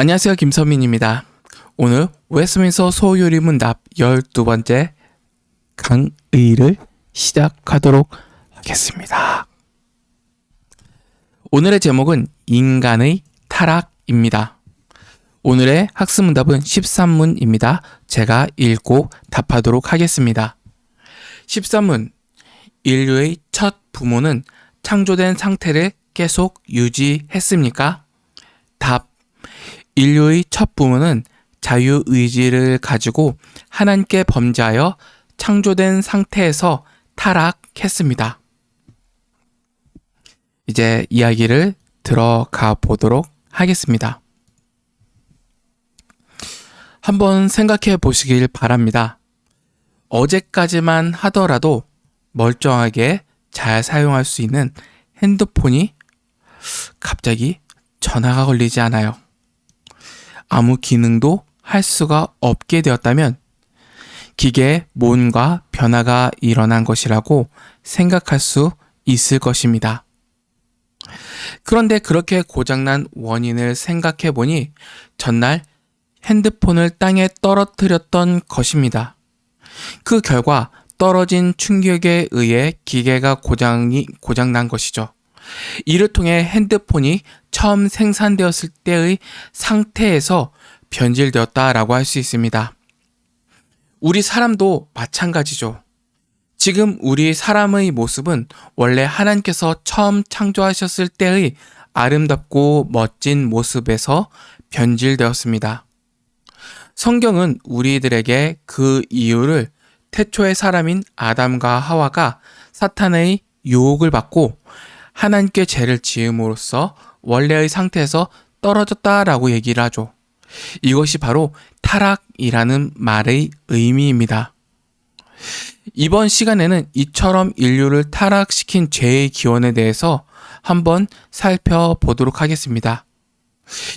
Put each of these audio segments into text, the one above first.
안녕하세요. 김선민입니다. 오늘 웨스트민스터 소요리 문답 12번째 강의를 시작하도록 하겠습니다. 오늘의 제목은 인간의 타락입니다. 오늘의 학습 문답은 13문입니다. 제가 읽고 답하도록 하겠습니다. 13문. 인류의 첫 부모는 창조된 상태를 계속 유지했습니까? 답. 인류의 첫 부모는 자유의지를 가지고 하나님께 범죄하여 창조된 상태에서 타락했습니다. 이제 이야기를 들어가 보도록 하겠습니다. 한번 생각해 보시길 바랍니다. 어제까지만 하더라도 멀쩡하게 잘 사용할 수 있는 핸드폰이 갑자기 전화가 걸리지 않아요. 아무 기능도 할 수가 없게 되었다면 기계에 뭔가 변화가 일어난 것이라고 생각할 수 있을 것입니다. 그런데 그렇게 고장난 원인을 생각해 보니 전날 핸드폰을 땅에 떨어뜨렸던 것입니다. 그 결과 떨어진 충격에 의해 기계가 고장난 것이죠. 이를 통해 핸드폰이 처음 생산되었을 때의 상태에서 변질되었다라고 할 수 있습니다. 우리 사람도 마찬가지죠. 지금 우리 사람의 모습은 원래 하나님께서 처음 창조하셨을 때의 아름답고 멋진 모습에서 변질되었습니다. 성경은 우리들에게 그 이유를 태초의 사람인 아담과 하와가 사탄의 유혹을 받고 하나님께 죄를 지음으로써 원래의 상태에서 떨어졌다라고 얘기를 하죠. 이것이 바로 타락이라는 말의 의미입니다. 이번 시간에는 이처럼 인류를 타락시킨 죄의 기원에 대해서 한번 살펴보도록 하겠습니다.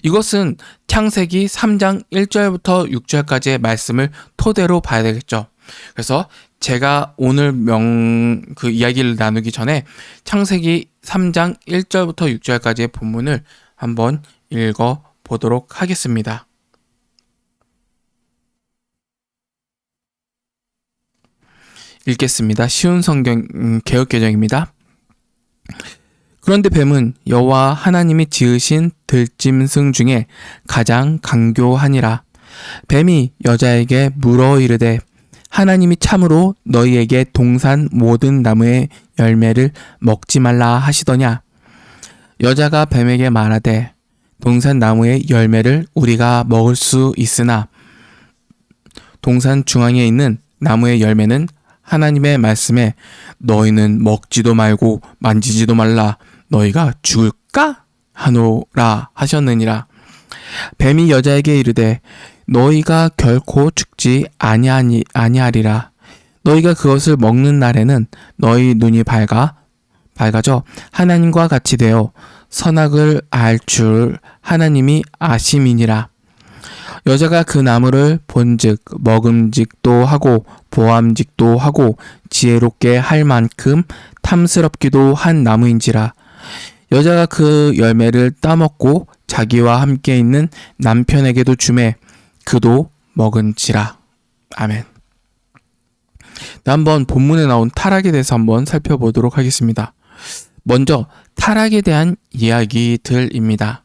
이것은 창세기 3장 1절부터 6절까지의 말씀을 토대로 봐야 되겠죠. 그래서 제가 오늘 그 이야기를 나누기 전에 창세기 3장 1절부터 6절까지의 본문을 한번 읽어 보도록 하겠습니다. 읽겠습니다. 쉬운 성경 개역개정입니다. 그런데 뱀은 여호와 하나님이 지으신 들짐승 중에 가장 강교하니라. 뱀이 여자에게 물어 이르되 하나님이 참으로 너희에게 동산 모든 나무의 열매를 먹지 말라 하시더냐? 여자가 뱀에게 말하되 동산 나무의 열매를 우리가 먹을 수 있으나 동산 중앙에 있는 나무의 열매는 하나님의 말씀에 너희는 먹지도 말고 만지지도 말라 너희가 죽을까? 하노라 하셨느니라. 뱀이 여자에게 이르되 너희가 결코 죽지 아니하리라. 너희가 그것을 먹는 날에는 너희 눈이 밝아져 하나님과 같이 되어 선악을 알 줄 하나님이 아심이니라. 여자가 그 나무를 본즉 먹음직도 하고 보암직도 하고 지혜롭게 할 만큼 탐스럽기도 한 나무인지라. 여자가 그 열매를 따먹고 자기와 함께 있는 남편에게도 주매 그도 먹은지라. 아멘. 한번 본문에 나온 타락에 대해서 한번 살펴보도록 하겠습니다. 먼저 타락에 대한 이야기들입니다.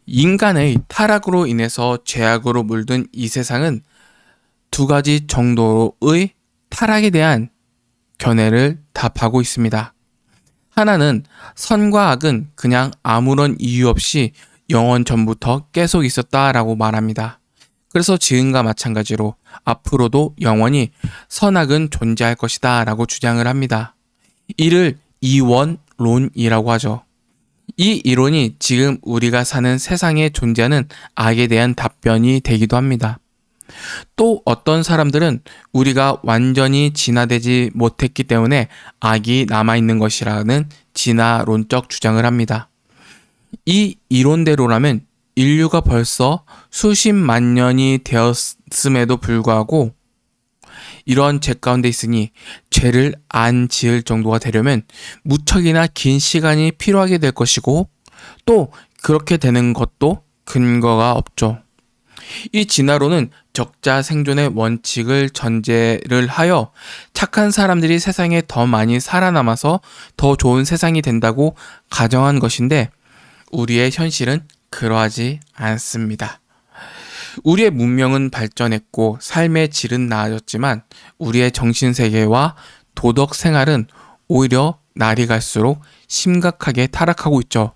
인간의 타락으로 인해서 죄악으로 물든 이 세상은 두 가지 정도의 타락에 대한 견해를 답하고 있습니다. 하나는 선과 악은 그냥 아무런 이유 없이 영원 전부터 계속 있었다라고 말합니다. 그래서 지금과 마찬가지로 앞으로도 영원히 선악은 존재할 것이다 라고 주장을 합니다. 이를 이원론이라고 하죠. 이 이론이 지금 우리가 사는 세상에 존재하는 악에 대한 답변이 되기도 합니다. 또 어떤 사람들은 우리가 완전히 진화되지 못했기 때문에 악이 남아있는 것이라는 진화론적 주장을 합니다. 이 이론대로라면 인류가 벌써 수십만 년이 되었음에도 불구하고 이런 죄 가운데 있으니 죄를 안 지을 정도가 되려면 무척이나 긴 시간이 필요하게 될 것이고 또 그렇게 되는 것도 근거가 없죠. 이 진화론은 적자 생존의 원칙을 전제를 하여 착한 사람들이 세상에 더 많이 살아남아서 더 좋은 세상이 된다고 가정한 것인데 우리의 현실은 그러하지 않습니다. 우리의 문명은 발전했고 삶의 질은 나아졌지만 우리의 정신세계와 도덕 생활은 오히려 날이 갈수록 심각하게 타락하고 있죠.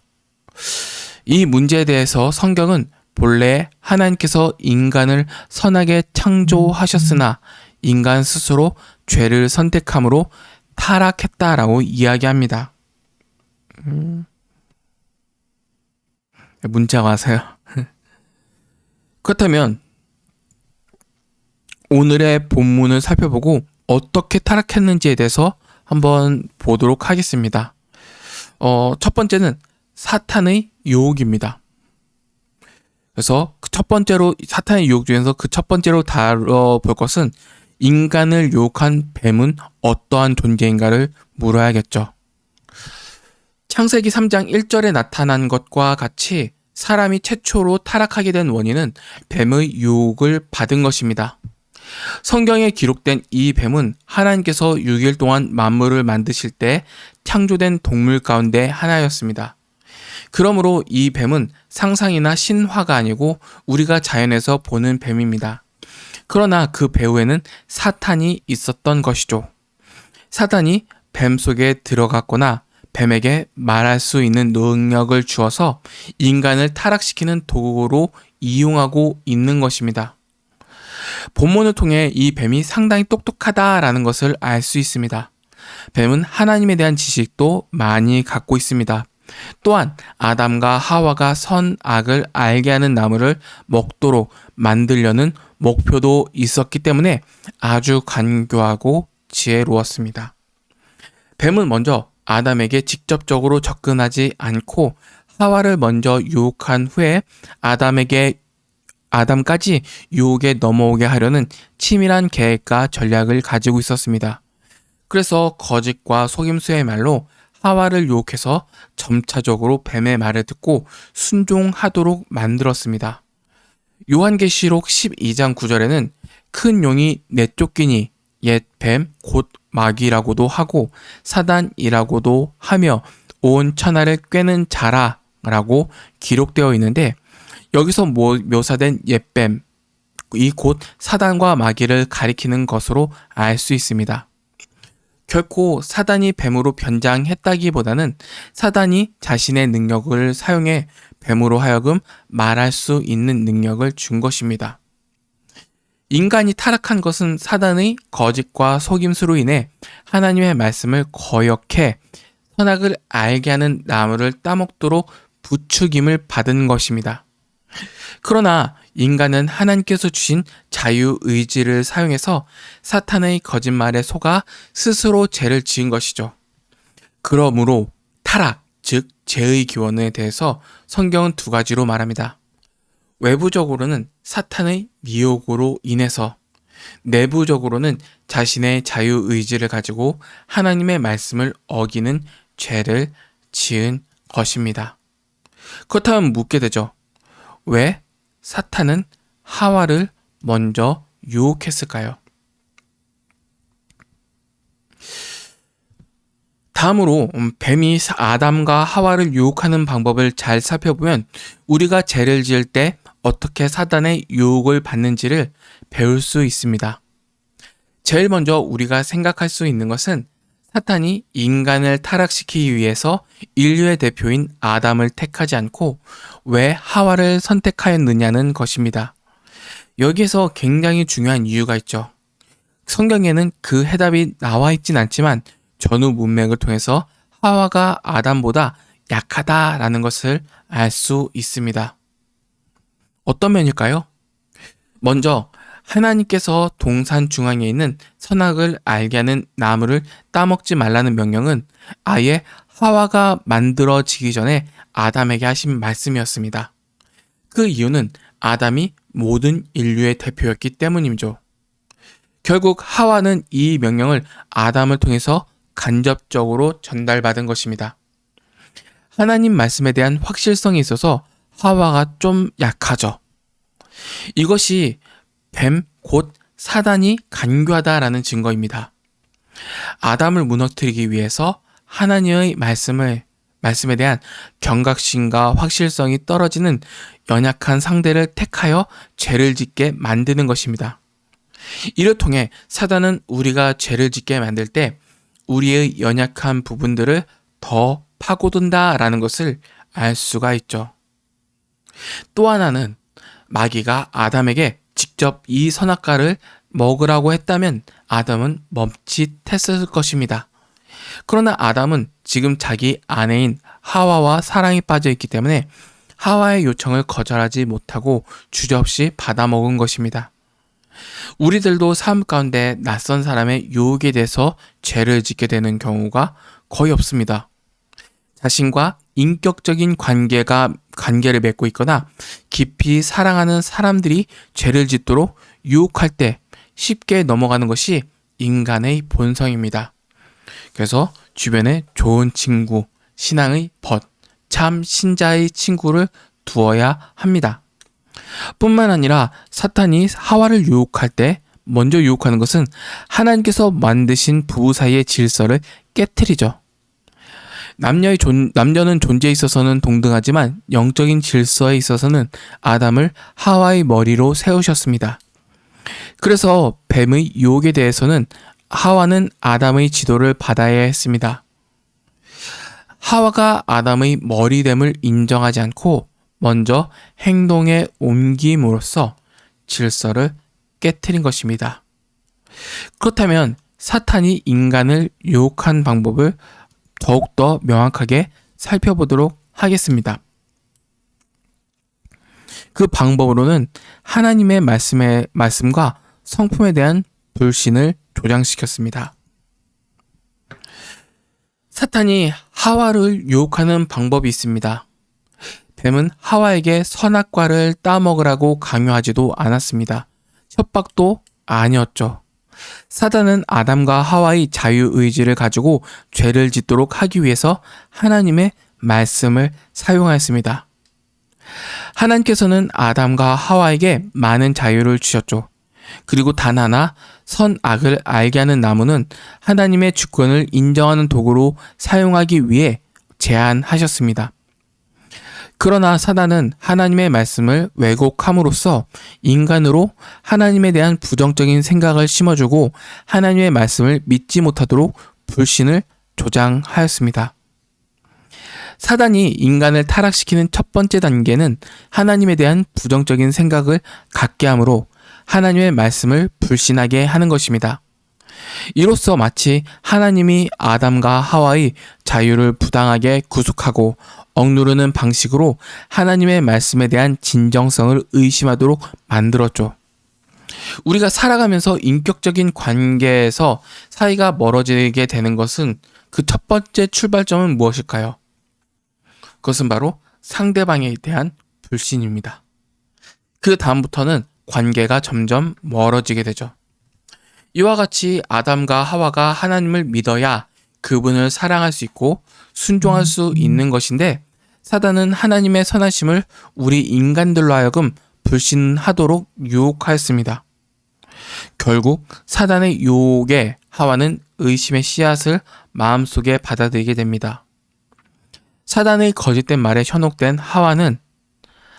이 문제에 대해서 성경은 본래 하나님께서 인간을 선하게 창조하셨으나 인간 스스로 죄를 선택함으로 타락했다라고 이야기합니다. 문자가 와서요. 그렇다면 오늘의 본문을 살펴보고 어떻게 타락했는지에 대해서 한번 보도록 하겠습니다. 첫 번째는 사탄의 유혹입니다. 그래서 첫 번째로 사탄의 유혹 중에서 그 첫 번째로 다뤄볼 것은 인간을 유혹한 뱀은 어떠한 존재인가를 물어야겠죠. 창세기 3장 1절에 나타난 것과 같이 사람이 최초로 타락하게 된 원인은 뱀의 유혹을 받은 것입니다. 성경에 기록된 이 뱀은 하나님께서 6일 동안 만물을 만드실 때 창조된 동물 가운데 하나였습니다. 그러므로 이 뱀은 상상이나 신화가 아니고 우리가 자연에서 보는 뱀입니다. 그러나 그 배후에는 사탄이 있었던 것이죠. 사탄이 뱀 속에 들어갔거나 뱀에게 말할 수 있는 능력을 주어서 인간을 타락시키는 도구로 이용하고 있는 것입니다. 본문을 통해 이 뱀이 상당히 똑똑하다라는 것을 알 수 있습니다. 뱀은 하나님에 대한 지식도 많이 갖고 있습니다. 또한 아담과 하와가 선악을 알게 하는 나무를 먹도록 만들려는 목표도 있었기 때문에 아주 간교하고 지혜로웠습니다. 뱀은 먼저 아담에게 직접적으로 접근하지 않고 하와를 먼저 유혹한 후에 아담까지 유혹에 넘어오게 하려는 치밀한 계획과 전략을 가지고 있었습니다. 그래서 거짓과 속임수의 말로 하와를 유혹해서 점차적으로 뱀의 말을 듣고 순종하도록 만들었습니다. 요한계시록 12장 9절에는 큰 용이 내쫓기니 옛 뱀 곧 마귀라고도 하고 사단이라고도 하며 온 천하를 꿰는 자라 라고 기록되어 있는데 여기서 묘사된 옛뱀, 이 곧 사단과 마귀를 가리키는 것으로 알 수 있습니다. 결코 사단이 뱀으로 변장했다기보다는 사단이 자신의 능력을 사용해 뱀으로 하여금 말할 수 있는 능력을 준 것입니다. 인간이 타락한 것은 사단의 거짓과 속임수로 인해 하나님의 말씀을 거역해 선악을 알게 하는 나무를 따먹도록 부추김을 받은 것입니다. 그러나 인간은 하나님께서 주신 자유의지를 사용해서 사탄의 거짓말에 속아 스스로 죄를 지은 것이죠. 그러므로 타락, 즉 죄의 기원에 대해서 성경은 두 가지로 말합니다. 외부적으로는 사탄의 미혹으로 인해서, 내부적으로는 자신의 자유의지를 가지고 하나님의 말씀을 어기는 죄를 지은 것입니다. 그렇다면 묻게 되죠. 왜 사탄은 하와를 먼저 유혹했을까요? 다음으로 뱀이 아담과 하와를 유혹하는 방법을 잘 살펴보면 우리가 죄를 지을 때 어떻게 사단의 유혹을 받는지를 배울 수 있습니다. 제일 먼저 우리가 생각할 수 있는 것은 사탄이 인간을 타락시키기 위해서 인류의 대표인 아담을 택하지 않고 왜 하와를 선택하였느냐는 것입니다. 여기에서 굉장히 중요한 이유가 있죠. 성경에는 그 해답이 나와 있진 않지만 전후 문맥을 통해서 하와가 아담보다 약하다라는 것을 알 수 있습니다. 어떤 면일까요? 먼저 하나님께서 동산 중앙에 있는 선악을 알게 하는 나무를 따먹지 말라는 명령은 아예 하와가 만들어지기 전에 아담에게 하신 말씀이었습니다. 그 이유는 아담이 모든 인류의 대표였기 때문이죠. 결국 하와는 이 명령을 아담을 통해서 간접적으로 전달받은 것입니다. 하나님 말씀에 대한 확실성이 있어서 하와가 좀 약하죠. 이것이 뱀 곧 사단이 간교하다라는 증거입니다. 아담을 무너뜨리기 위해서 하나님의 말씀에 대한 경각심과 확실성이 떨어지는 연약한 상대를 택하여 죄를 짓게 만드는 것입니다. 이를 통해 사단은 우리가 죄를 짓게 만들 때 우리의 연약한 부분들을 더 파고든다라는 것을 알 수가 있죠. 또 하나는 마귀가 아담에게 직접 이 선악과를 먹으라고 했다면 아담은 멈칫했을 것입니다. 그러나 아담은 지금 자기 아내인 하와와 사랑에 빠져 있기 때문에 하와의 요청을 거절하지 못하고 주저없이 받아먹은 것입니다. 우리들도 삶 가운데 낯선 사람의 유혹에 대해서 죄를 짓게 되는 경우가 거의 없습니다. 자신과 인격적인 관계를 맺고 있거나 깊이 사랑하는 사람들이 죄를 짓도록 유혹할 때 쉽게 넘어가는 것이 인간의 본성입니다. 그래서 주변에 좋은 친구, 신앙의 벗, 참 신자의 친구를 두어야 합니다. 뿐만 아니라 사탄이 하와를 유혹할 때 먼저 유혹하는 것은 하나님께서 만드신 부부 사이의 질서를 깨트리죠. 남녀는 존재에 있어서는 동등하지만 영적인 질서에 있어서는 아담을 하와의 머리로 세우셨습니다. 그래서 뱀의 유혹에 대해서는 하와는 아담의 지도를 받아야 했습니다. 하와가 아담의 머리됨을 인정하지 않고 먼저 행동에 옮김으로써 질서를 깨트린 것입니다. 그렇다면 사탄이 인간을 유혹한 방법을 더욱더 명확하게 살펴보도록 하겠습니다. 그 방법으로는 하나님의 말씀과 성품에 대한 불신을 조장시켰습니다. 사탄이 하와를 유혹하는 방법이 있습니다. 뱀은 하와에게 선악과를 따먹으라고 강요하지도 않았습니다. 협박도 아니었죠. 사단은 아담과 하와의 자유의지를 가지고 죄를 짓도록 하기 위해서 하나님의 말씀을 사용하였습니다. 하나님께서는 아담과 하와에게 많은 자유를 주셨죠. 그리고 단 하나 선악을 알게 하는 나무는 하나님의 주권을 인정하는 도구로 사용하기 위해 제한하셨습니다. 그러나 사단은 하나님의 말씀을 왜곡함으로써 인간으로 하나님에 대한 부정적인 생각을 심어주고 하나님의 말씀을 믿지 못하도록 불신을 조장하였습니다. 사단이 인간을 타락시키는 첫 번째 단계는 하나님에 대한 부정적인 생각을 갖게 함으로 하나님의 말씀을 불신하게 하는 것입니다. 이로써 마치 하나님이 아담과 하와의 자유를 부당하게 구속하고 억누르는 방식으로 하나님의 말씀에 대한 진정성을 의심하도록 만들었죠. 우리가 살아가면서 인격적인 관계에서 사이가 멀어지게 되는 것은 그 첫 번째 출발점은 무엇일까요? 그것은 바로 상대방에 대한 불신입니다. 그 다음부터는 관계가 점점 멀어지게 되죠. 이와 같이 아담과 하와가 하나님을 믿어야 그분을 사랑할 수 있고 순종할 수 있는 것인데 사단은 하나님의 선하심을 우리 인간들로 하여금 불신하도록 유혹하였습니다. 결국 사단의 유혹에 하와는 의심의 씨앗을 마음속에 받아들이게 됩니다. 사단의 거짓된 말에 현혹된 하와는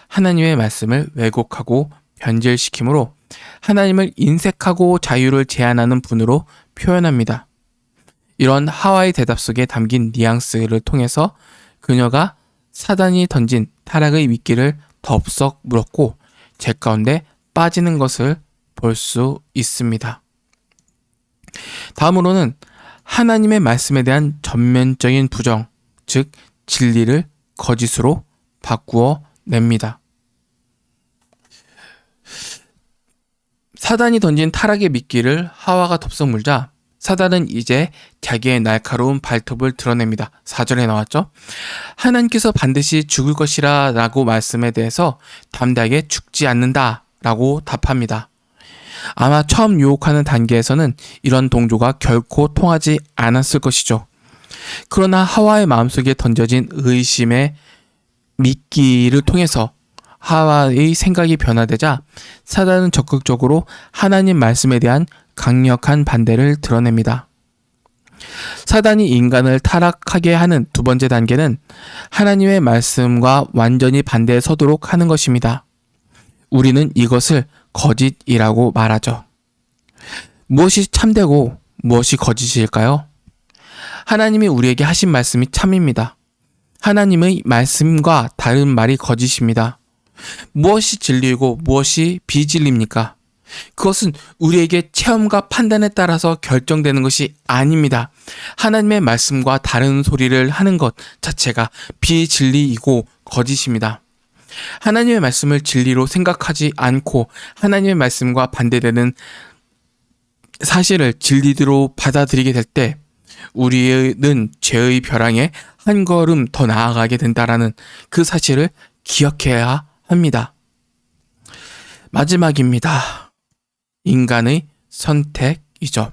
하나님의 말씀을 왜곡하고 변질시키므로 하나님을 인색하고 자유를 제한하는 분으로 표현합니다. 이런 하와의 대답 속에 담긴 뉘앙스를 통해서 그녀가 사단이 던진 타락의 미끼를 덥석 물었고 죄 가운데 빠지는 것을 볼 수 있습니다. 다음으로는 하나님의 말씀에 대한 전면적인 부정, 즉 진리를 거짓으로 바꾸어 냅니다. 사단이 던진 타락의 미끼를 하와가 덥석 물자 사단은 이제 자기의 날카로운 발톱을 드러냅니다. 4절에 나왔죠? 하나님께서 반드시 죽을 것이라 라고 말씀에 대해서 담대하게 죽지 않는다 라고 답합니다. 아마 처음 유혹하는 단계에서는 이런 동조가 결코 통하지 않았을 것이죠. 그러나 하와의 마음속에 던져진 의심의 믿기를 통해서 하와의 생각이 변화되자 사단은 적극적으로 하나님 말씀에 대한 강력한 반대를 드러냅니다. 사단이 인간을 타락하게 하는 두 번째 단계는 하나님의 말씀과 완전히 반대에 서도록 하는 것입니다. 우리는 이것을 거짓이라고 말하죠. 무엇이 참되고 무엇이 거짓일까요? 하나님이 우리에게 하신 말씀이 참입니다. 하나님의 말씀과 다른 말이 거짓입니다. 무엇이 진리이고 무엇이 비진리입니까? 그것은 우리에게 체험과 판단에 따라서 결정되는 것이 아닙니다. 하나님의 말씀과 다른 소리를 하는 것 자체가 비진리이고 거짓입니다. 하나님의 말씀을 진리로 생각하지 않고 하나님의 말씀과 반대되는 사실을 진리로 받아들이게 될 때 우리는 죄의 벼랑에 한 걸음 더 나아가게 된다라는 그 사실을 기억해야 합니다. 마지막입니다. 인간의 선택이죠.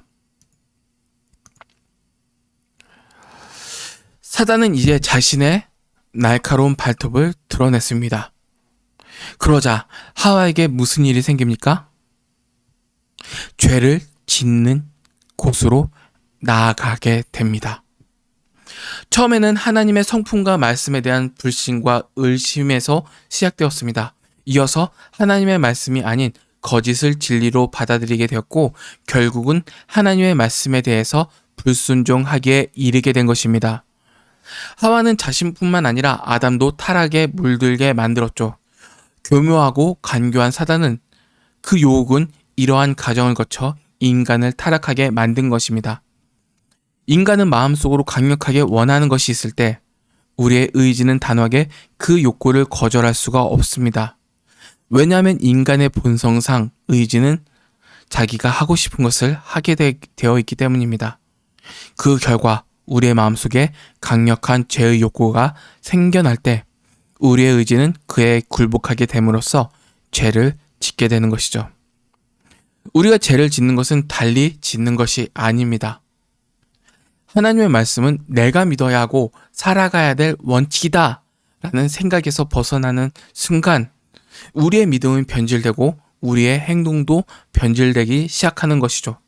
사단은 이제 자신의 날카로운 발톱을 드러냈습니다. 그러자 하와에게 무슨 일이 생깁니까? 죄를 짓는 곳으로 나아가게 됩니다. 처음에는 하나님의 성품과 말씀에 대한 불신과 의심에서 시작되었습니다. 이어서 하나님의 말씀이 아닌 거짓을 진리로 받아들이게 되었고 결국은 하나님의 말씀에 대해서 불순종하기에 이르게 된 것입니다. 하와는 자신뿐만 아니라 아담도 타락에 물들게 만들었죠. 교묘하고 간교한 사단은 그 유혹은 이러한 과정을 거쳐 인간을 타락하게 만든 것입니다. 인간은 마음속으로 강력하게 원하는 것이 있을 때 우리의 의지는 단호하게 그 욕구를 거절할 수가 없습니다. 왜냐하면 인간의 본성상 의지는 자기가 하고 싶은 것을 하게 되어 있기 때문입니다. 그 결과 우리의 마음속에 강력한 죄의 욕구가 생겨날 때 우리의 의지는 그에 굴복하게 됨으로써 죄를 짓게 되는 것이죠. 우리가 죄를 짓는 것은 달리 짓는 것이 아닙니다. 하나님의 말씀은 내가 믿어야 하고 살아가야 될 원칙이다 라는 생각에서 벗어나는 순간 우리의 믿음은 변질되고 우리의 행동도 변질되기 시작하는 것이죠.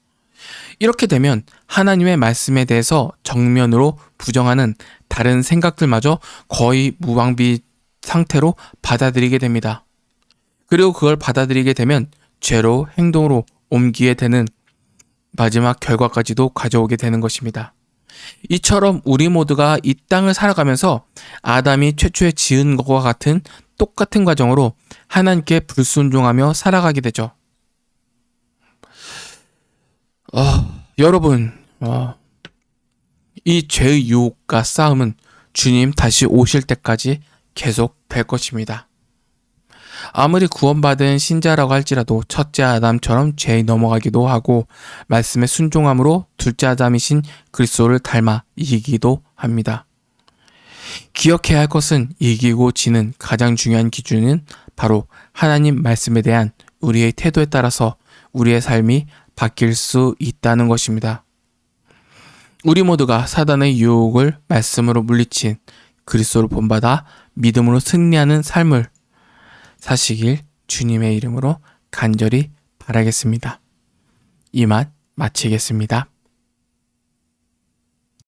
이렇게 되면 하나님의 말씀에 대해서 정면으로 부정하는 다른 생각들마저 거의 무방비 상태로 받아들이게 됩니다. 그리고 그걸 받아들이게 되면 죄로 행동으로 옮기게 되는 마지막 결과까지도 가져오게 되는 것입니다. 이처럼 우리 모두가 이 땅을 살아가면서 아담이 최초에 지은 것과 같은 똑같은 과정으로 하나님께 불순종하며 살아가게 되죠. 여러분, 이 죄의 유혹과 싸움은 주님 다시 오실 때까지 계속될 것입니다. 아무리 구원받은 신자라고 할지라도 첫째 아담처럼 죄에 넘어가기도 하고 말씀에 순종함으로 둘째 아담이신 그리스도를 닮아 이기기도 합니다. 기억해야 할 것은 이기고 지는 가장 중요한 기준은 바로 하나님 말씀에 대한 우리의 태도에 따라서 우리의 삶이 바뀔 수 있다는 것입니다. 우리 모두가 사단의 유혹을 말씀으로 물리친 그리스도를 본받아 믿음으로 승리하는 삶을 사시길 주님의 이름으로 간절히 바라겠습니다. 이만 마치겠습니다.